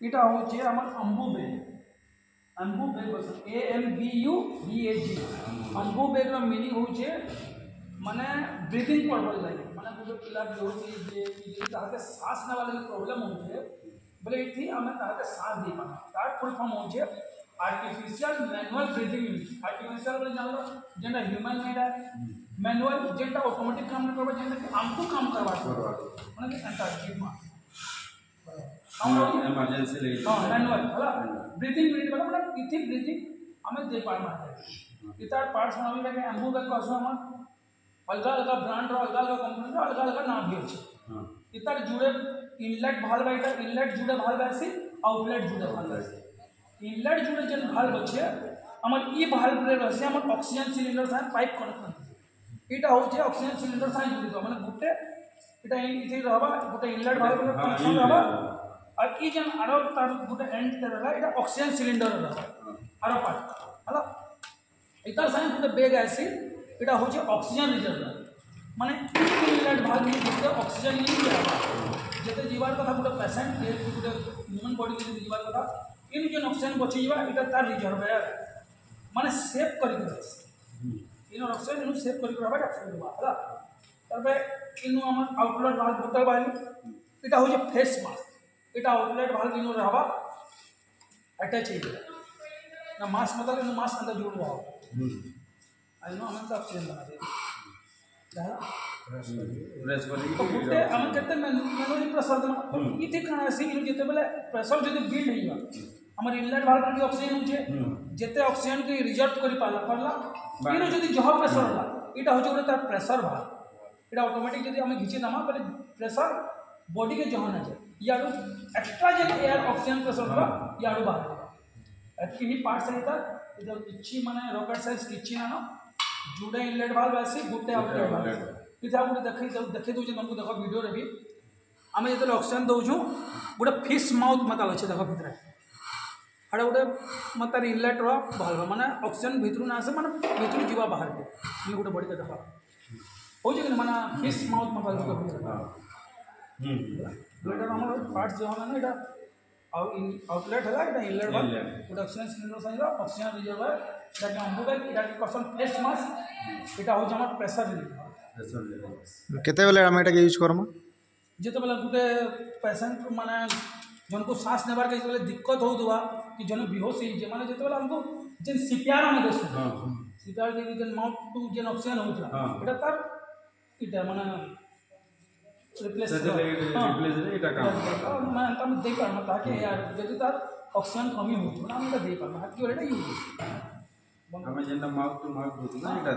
এটা হচ্ছে আমার আম্বুবেগ। আম্বুবেগ AMBUBAG। আম্বুবেগর মিনিং হচ্ছে মানে ব্রিদিং পর্পজ লাগে, মানে গোটে পিলা বেহোছি যে তাহাকে শ্বাস নেওয়া লাগে প্রোবলেম হচ্ছে বলে এটি আমি তাহাকে শ্বাস দিয়ে পারবা। তার ফুল ফর্ম হচ্ছে আর্টিফিशियल मैनुअल ब्रीदिंग यूनिट। आर्टिफिशियल बोले जानलो जेंटा ह्यूमन मेड है, मैनुअल जेंटा ऑटोमेटिक काम करबा, जेंटा कि हमको काम करवा माने कि एंटा जीवा इमरजेंसी ले मैनुअल होला ब्रीदिंग यूनिट मतलब इथि ब्रीदिंग हमें दे पारमा है। इतार पार्ट्स बनावे लागे एम्बुबेग कसो हम अलग अलग ब्रांड रो अलग अलग कंपनी रो अलग अलग नाम भी আছে। इतार जुड़े इनलेट भाल्व এটা इनलेट जुड़े भाल्व আছে, आउटलेट जुड़े भाल्व আছে। इनलेट जुड़े जेन भाल्व আছে আমার ই ভাল্ভ রে আছে আমার অক্সিজেন সিলিন্ডার সাথে পাইপ কানেকশন এটা হচ্ছে অক্সিজেন সিলিন্ডার সাথে জড়িত মানে গুটে এটা ইথি रहबा গুটে ইনলেট ভাল্ভ রে কানেকশন रहबा और ई जेन आरो तार गुटे एंड ते रहला এটা অক্সিজেন সিলিন্ডার रहबा आरो पार्ट हला इतार साइन गुटे बेग आसी এটা হচ্ছে অক্সিজেন রিজার্ভার মানে ইনলেট ভাল্ভ নি গুটে অক্সিজেন নি रहबा যেতে जीवार কথা গুटे पेशेंट के गुटे ह्यूमन बॉडी के जीवार কথা इन जेन ऑक्सीजन बची जीवा এটা तार रिजर्वायर माने सेव करी रखस इन ऑक्सीजन इन सेव करी रखबा ऑक्सीजन बा हला तबे इन हमर आउटलेट भाल्व बोतल बाली এটা হচ্ছে फेस मास्क এটা आउटलेट भाल्व इन रहबा अटैच है ना मास्क मतलब इन मास्क अंदर जुड़ रहा आई नो हम ऑक्सीजन बना दे प्रेस वाली गुटे हम कहते मैनुअली प्रेशर दे इथे काना से इन जेते बेले प्रेशर जदि बिल्ड होइबा हमर इनलेट भाल्व रे ऑक्सीजन होचे जेते ऑक्सीजन के रिजर्व करी पाला इन जदि जह प्रेशर होला एटा होचे गोटे तार प्रेशर भाल्व एटा ऑटोमेटिक जदि हम घिची दमा पहले प्रेशर बॉडी के जह ना जाए याडू एक्स्ट्रा जेन एयर ऑक्सीजन प्रेशर होला याडू बाहर एतकी ही पार्ट सहित इधर किछि माने रॉकेट साइज किछि ना जुड़े इनलेट भाल्व आसी गुटे आउटलेट भाल्व इथा गुटे देखै दउ जे तुमको देखो वीडियो रे भी आमे जते ऑक्सीजन दउछु गुटे फिश माउथ मतलब अछि देखो भितरे आडा गुटे मतलब इनलेट रो भाल्व माने ऑक्सीजन भितरु ना आसे माने भितरु जीवा बाहर के इन गुटे बॉडी के देखो हो जे माने फिश माउथ मतलब को भितरे एटा हमर पार्ट्स जो है ना एटा आउटलेट है एटा इनलेट भाल्व गुटे oxygen cylinder size oxygen reservoir एटा के अम्बुबेग एटा के कसन फेस मास्क एटा हो हमर प्रेशर रिलीफ केते बेले हम एटा के यूज करम जेते बेले गुटे पेशेंट माने जनको सांस नेबार के बेले दिक्कत हो दुआ कि जन बेहोश ही जे माने जेते बेले हमको जेन सीपीआर हम देस सीपीआर जे जेन माउथ टू जेन ऑक्सीजन होतला एटा तार इटा माने रिप्लेस एटा काम मैं हम दे पारमा ताकि यार जदि तार ऑक्सीजन कमी होतो ना हम एटा दे पारमा हाथ की एटा यूज हमें जेन माउथ टू माउथ होतो ना एटा